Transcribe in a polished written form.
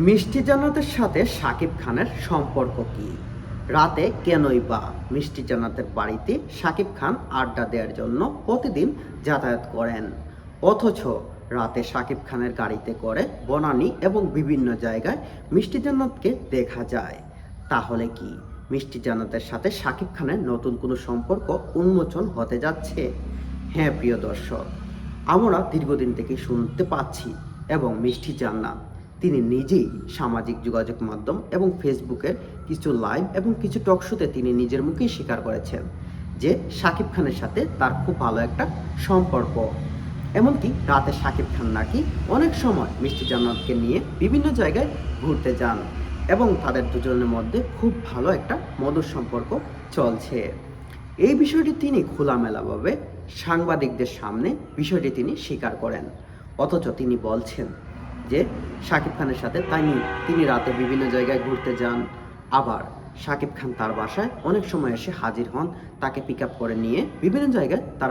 মিষ্টি জান্নাতের সাথে শাকিব খানের সম্পর্ক কি? রাতে কেনই বা মিষ্টি জান্নাতের বাড়িতে শাকিব খান আড্ডা দেওয়ার জন্য প্রতিদিন যাতায়াত করেন, অথচ রাতে শাকিব খানের গাড়িতে করে বনানী এবং বিভিন্ন জায়গায় মিষ্টি জান্নাতকে দেখা যায়? তাহলে কি মিষ্টি জান্নাতের সাথে শাকিব খানের নতুন কোনো সম্পর্ক উন্মোচন হতে যাচ্ছে? হ্যাঁ প্রিয় দর্শক, আমরা দীর্ঘদিন থেকে শুনতে পাচ্ছি এবং মিষ্টি জান্নাত তিনি নিজেই সামাজিক যোগাযোগ মাধ্যম এবং ফেসবুকের কিছু লাইভ এবং কিছু টক শোতে তিনি নিজের মুখেই স্বীকার করেছেন যে শাকিব খানের সাথে তার খুব ভালো একটা সম্পর্ক। এমনকি রাতে শাকিব খান নাকি অনেক সময় মিষ্টি জান্নাতকে নিয়ে বিভিন্ন জায়গায় ঘুরতে যান এবং তাদের দুজনের মধ্যে খুব ভালো একটা মধুর সম্পর্ক চলছে। এই বিষয়টি তিনি খোলামেলাভাবে সাংবাদিকদের সামনে বিষয়টি তিনি স্বীকার করেন, অথচ তিনি বলছেন যে শাকিব খানের সাথে তিনি রাতে বিভিন্ন জায়গায় ঘুরতে যান। আবার শাকিব খান তার বাসায় অনেক সময় এসে হাজির হন, তাকে পিক আপ করে নিয়ে বিভিন্ন জায়গায় তারা